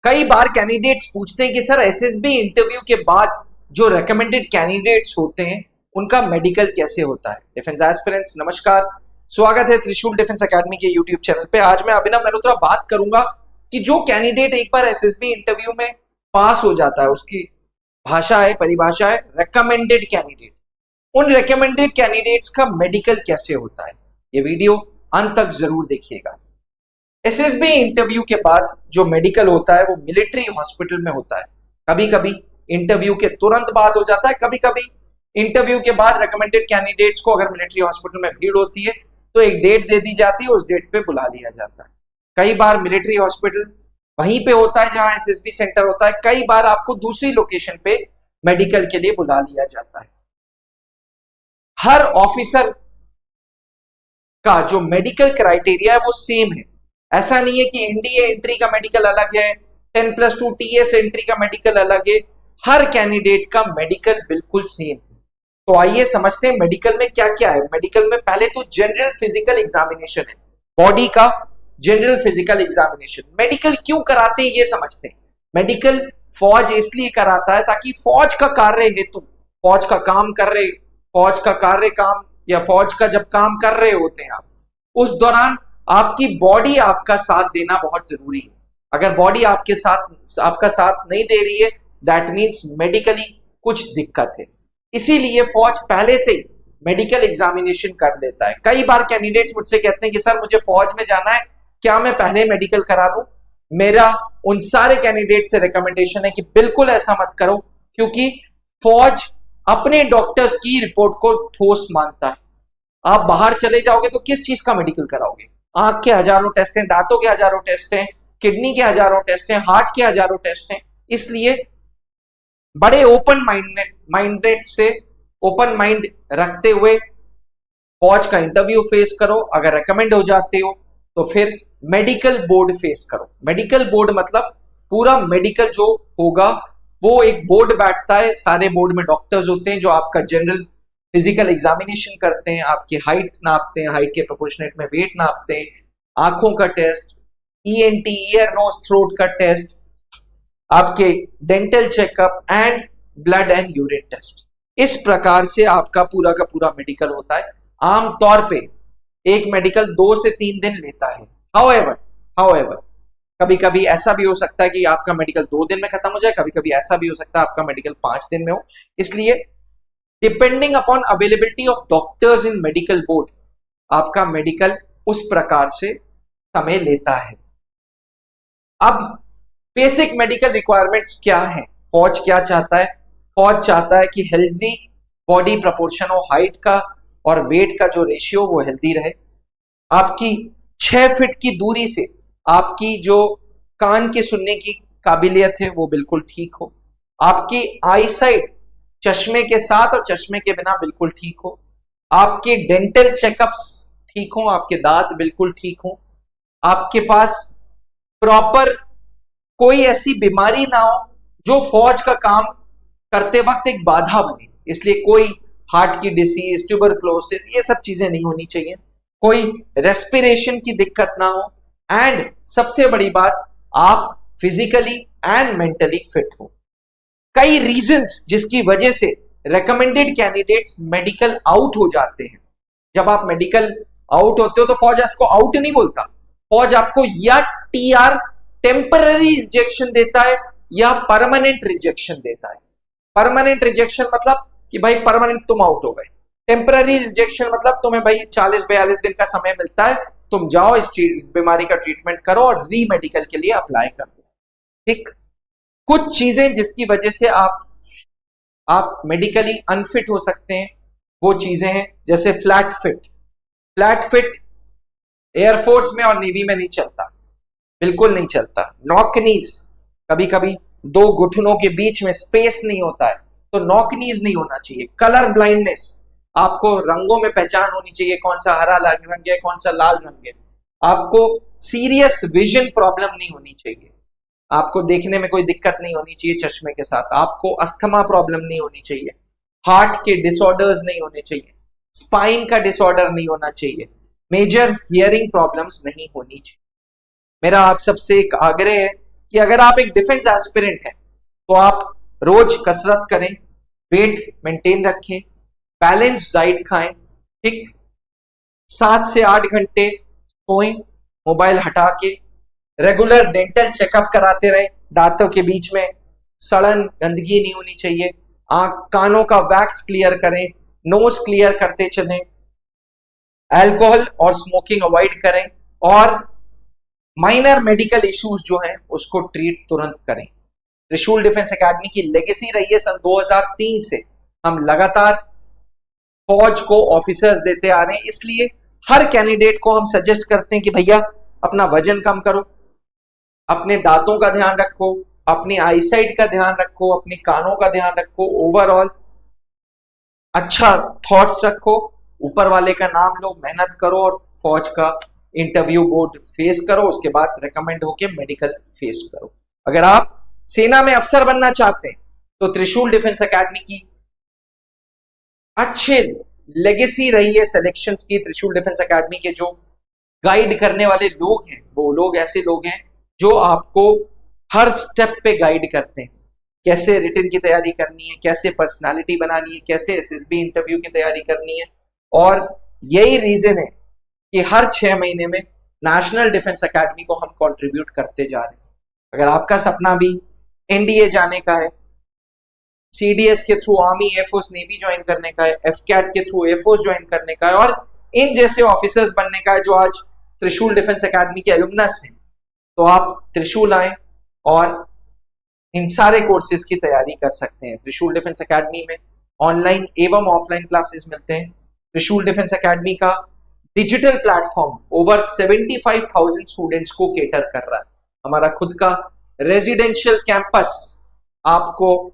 कई बार कैंडिडेट्स पूछते हैं कि सर एसएसबी इंटरव्यू के बाद जो रेकमेंडेड कैंडिडेट्स होते हैं उनका मेडिकल कैसे होता है। डिफेंस एस्पिरेंट्स नमस्कार, स्वागत है त्रिशूल डिफेंस एकेडमी के यूट्यूब चैनल पे। आज मैं अभिनव मल्होत्रा बात करूंगा कि जो कैंडिडेट एक बार एसएसबी इंटरव्यू में पास हो जाता है, उसकी परिभाषा है रेकमेंडेड कैंडिडेट। उन रेकमेंडेड कैंडिडेट्स का मेडिकल कैसे होता है, ये वीडियो अंत तक जरूर देखिएगा। एसएसबी इंटरव्यू के बाद जो मेडिकल होता है वो मिलिट्री हॉस्पिटल में होता है। कभी कभी इंटरव्यू के तुरंत बाद हो जाता है, कभी कभी इंटरव्यू के बाद रेकमेंडेड कैंडिडेट्स को अगर मिलिट्री हॉस्पिटल में भीड़ होती है तो एक डेट दे दी जाती है, उस डेट पे बुला लिया जाता है। कई बार मिलिट्री हॉस्पिटल वहीं पे होता है जहां एसएसबी सेंटर होता है, कई बार आपको दूसरी लोकेशन पे मेडिकल के लिए बुला लिया जाता है। हर ऑफिसर का जो मेडिकल क्राइटेरिया है वो सेम है। ऐसा नहीं है कि एनडीए एंट्री का मेडिकल अलग है, 10+2 टीएस एंट्री का मेडिकल अलग है। हर कैंडिडेट का मेडिकल बिल्कुल सेम है। तो आइए समझते हैं मेडिकल में क्या क्या है। मेडिकल में पहले तो जनरल फिजिकल एग्जामिनेशन है, बॉडी का जनरल फिजिकल एग्जामिनेशन। मेडिकल क्यों कराते हैं ये समझते हैं। मेडिकल फौज इसलिए कराता है ताकि फौज का कार्य हेतु, फौज का काम या फौज का जब काम कर रहे होते हैं आप, उस दौरान आपकी बॉडी आपका साथ देना बहुत जरूरी है। अगर बॉडी आपका साथ नहीं दे रही है, दैट मीन्स मेडिकली कुछ दिक्कत है। इसीलिए फौज पहले से ही मेडिकल एग्जामिनेशन कर लेता है। कई बार कैंडिडेट्स मुझसे कहते हैं कि सर मुझे फौज में जाना है, क्या मैं पहले मेडिकल करा लूं? मेरा उन सारे कैंडिडेट से रिकमेंडेशन है कि बिल्कुल ऐसा मत करो, क्योंकि फौज अपने डॉक्टर्स की रिपोर्ट को ठोस मानता है। आप बाहर चले जाओगे तो किस चीज का मेडिकल कराओगे? आंख के हजारों टेस्ट हैं, दांतों के हजारों टेस्ट हैं, किडनी के हजारों टेस्ट हैं, हार्ट के हजारों टेस्ट हैं। इसलिए बड़े ओपन माइंड रखते हुए फौज का इंटरव्यू फेस करो। अगर रेकमेंड हो जाते हो तो फिर मेडिकल बोर्ड फेस करो। मेडिकल बोर्ड मतलब पूरा मेडिकल जो होगा वो एक बोर्ड बैठता है, सारे बोर्ड में डॉक्टर्स होते हैं जो आपका जनरल फिजिकल एग्जामिनेशन करते हैं, आपकी हाइट नापते हैं, हाइट के प्रोपोर्शनेट में वेट नापते हैं, आंखों का test, ENT ear nose throat का टेस्ट, आपके dental checkup and blood and urine test. इस प्रकार से आपका पूरा का पूरा मेडिकल होता है। आमतौर पे एक मेडिकल 2 से 3 दिन लेता है। हाउएवर कभी कभी ऐसा भी हो सकता है कि आपका मेडिकल 2 दिन में खत्म हो जाए, कभी कभी ऐसा भी हो सकता है आपका मेडिकल 5 दिन में हो। इसलिए depending upon availability of doctors in medical board आपका मेडिकल उस प्रकार से समय लेता है। अब बेसिक मेडिकल रिक्वायरमेंट्स क्या है? फौज क्या चाहता है? फौज चाहता है कि हेल्दी बॉडी प्रपोर्शन हो, हाइट का और वेट का जो रेशियो वो हेल्दी रहे। आपकी 6 फीट की दूरी से आपकी जो कान के सुनने की काबिलियत है वो बिल्कुल ठीक हो। आपकी आई साइट चश्मे के साथ और चश्मे के बिना बिल्कुल ठीक हो। आपके डेंटल चेकअप्स ठीक हो, आपके दांत बिल्कुल ठीक हो। आपके पास प्रॉपर कोई ऐसी बीमारी ना हो जो फौज का काम करते वक्त एक बाधा बने। इसलिए कोई हार्ट की डिसीज, ट्यूबरक्लोसिस, ये सब चीजें नहीं होनी चाहिए। कोई रेस्पिरेशन की दिक्कत ना हो एंड सबसे बड़ी बात, आप फिजिकली एंड मेंटली फिट हो। कई रीजंस जिसकी वजह से रेकमेंडेड कैंडिडेट्स मेडिकल आउट हो जाते हैं। जब आप मेडिकल आउट होते हो तो फौज आपको आउट नहीं बोलता, फौज आपको या टीआर टेम्पररी रिजेक्शन देता है या परमानेंट रिजेक्शन देता है। परमानेंट रिजेक्शन मतलब कि भाई परमानेंट तुम आउट हो गए। टेम्पररी रिजेक्शन मतलब तुम्हें भाई 40-42 दिन का समय मिलता है, तुम जाओ इस बीमारी का ट्रीटमेंट करो और री मेडिकल के लिए अप्लाई कर दो। ठीक, कुछ चीजें जिसकी वजह से आप मेडिकली अनफिट हो सकते हैं वो चीजें हैं जैसे फ्लैट फिट एयरफोर्स में और नेवी में नहीं चलता, बिल्कुल नहीं चलता। नॉकनीज, कभी कभी 2 घुटनों के बीच में स्पेस नहीं होता है तो नॉकनीज नहीं होना चाहिए। कलर ब्लाइंडनेस, आपको रंगों में पहचान होनी चाहिए, कौन सा हरा रंग है, कौन सा लाल रंग है। आपको सीरियस विजन प्रॉब्लम नहीं होनी चाहिए, आपको देखने में कोई दिक्कत नहीं होनी चाहिए चश्मे के साथ। आपको अस्थमा प्रॉब्लम नहीं होनी चाहिए, हार्ट के डिसऑर्डर्स नहीं होने चाहिए, स्पाइन का डिसऑर्डर नहीं होना चाहिए, मेजर हियरिंग प्रॉब्लम्स नहीं होनी चाहिए। मेरा आप सबसे एक आग्रह है कि अगर आप एक डिफेंस एस्पिरेंट हैं तो आप रोज कसरत करें, वेट मेंटेन रखें, बैलेंस डाइट खाएं, ठीक, 7 से 8 घंटे सोएं, मोबाइल हटा के, रेगुलर डेंटल चेकअप कराते रहें, दांतों के बीच में सड़न गंदगी नहीं होनी चाहिए, कानों का वैक्स क्लियर करें, नोज क्लियर करते चलें, अल्कोहल और स्मोकिंग अवॉइड करें और माइनर मेडिकल इश्यूज जो हैं उसको ट्रीट तुरंत करें। त्रिशूल डिफेंस एकेडमी की लेगेसी रही है सन 2003 से हम लगातार फौज को ऑफिसर्स देते आ रहे हैं, इसलिए हर कैंडिडेट को हम सजेस्ट करते हैं कि भैया अपना वजन कम करो, अपने दांतों का ध्यान रखो, अपनी आईसाइट का ध्यान रखो, अपने कानों का ध्यान रखो, ओवरऑल अच्छा थॉट्स रखो, ऊपर वाले का नाम लो, मेहनत करो और फौज का इंटरव्यू बोर्ड फेस करो, उसके बाद रिकमेंड होके मेडिकल फेस करो। अगर आप सेना में अफसर बनना चाहते हैं तो त्रिशूल डिफेंस एकेडमी की अच्छे लेगेसी रही है सिलेक्शंस की। त्रिशूल डिफेंस एकेडमी के जो गाइड करने वाले लोग हैं वो लोग ऐसे लोग हैं जो आपको हर स्टेप पे गाइड करते हैं, कैसे रिटन की तैयारी करनी है, कैसे पर्सनालिटी बनानी है, कैसे एसएसबी इंटरव्यू की तैयारी करनी है। और यही रीजन है कि हर 6 महीने में नेशनल डिफेंस एकेडमी को हम कंट्रीब्यूट करते जा रहे हैं। अगर आपका सपना भी एनडीए जाने का है, सीडीएस के through army air force navy join करने का है, एफकैट के थ्रू एयरफोर्स ज्वाइन करने का है और इन जैसे ऑफिसर्स बनने का है जो आज त्रिशूल डिफेंस एकेडमी के एलुमनस हैं, तो आप त्रिशूल आए और इन सारे कोर्सेज की तैयारी कर सकते हैं। त्रिशूल डिफेंस एकेडमी में ऑनलाइन एवं ऑफलाइन क्लासेस मिलते हैं। त्रिशूल डिफेंस एकेडमी का डिजिटल प्लेटफॉर्म ओवर 75,000 स्टूडेंट्स को केटर कर रहा है। हमारा खुद का रेजिडेंशियल कैंपस आपको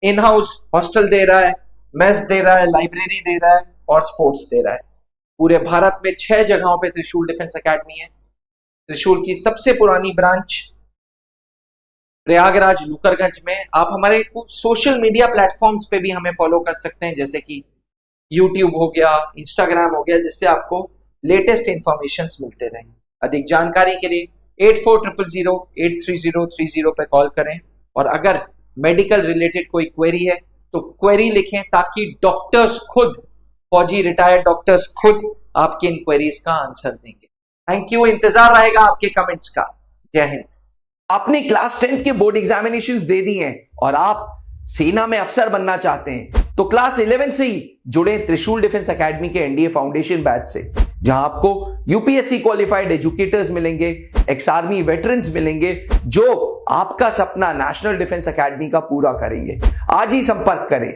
इन हाउस हॉस्टल दे रहा है, मेस दे रहा है, लाइब्रेरी दे रहा है और स्पोर्ट्स दे रहा है। पूरे भारत में 6 जगहों पे त्रिशूल डिफेंस एकेडमी है। त्रिशूल की सबसे पुरानी ब्रांच प्रयागराज लुकरगंज में। आप हमारे सोशल मीडिया प्लेटफॉर्म्स पे भी हमें फॉलो कर सकते हैं, जैसे कि यूट्यूब हो गया, इंस्टाग्राम हो गया, जिससे आपको लेटेस्ट इंफॉर्मेशन मिलते रहें। अधिक जानकारी के लिए 8400083030 पे कॉल करें और अगर मेडिकल रिलेटेड कोई क्वेरी है तो क्वेरी लिखें ताकि डॉक्टर्स खुद, फौजी रिटायर्ड डॉक्टर्स खुद आपकी इन क्वेरीज का आंसर देंगे। थैंक यू, इंतजार रहेगा आपके कमेंट्स का। जय हिंद। आपने क्लास 10th के बोर्ड एग्जामिनेशंस दे दिए हैं और आप सेना में अफसर बनना चाहते हैं तो क्लास 11 से ही जुड़े त्रिशूल डिफेंस एकेडमी के एनडीए फाउंडेशन बैच से, जहां आपको यूपीएससी क्वालिफाइड एजुकेटर्स मिलेंगे, एक्स आर्मी वेटरन्स मिलेंगे जो आपका सपना नेशनल डिफेंस एकेडमी का पूरा करेंगे। आज ही संपर्क करें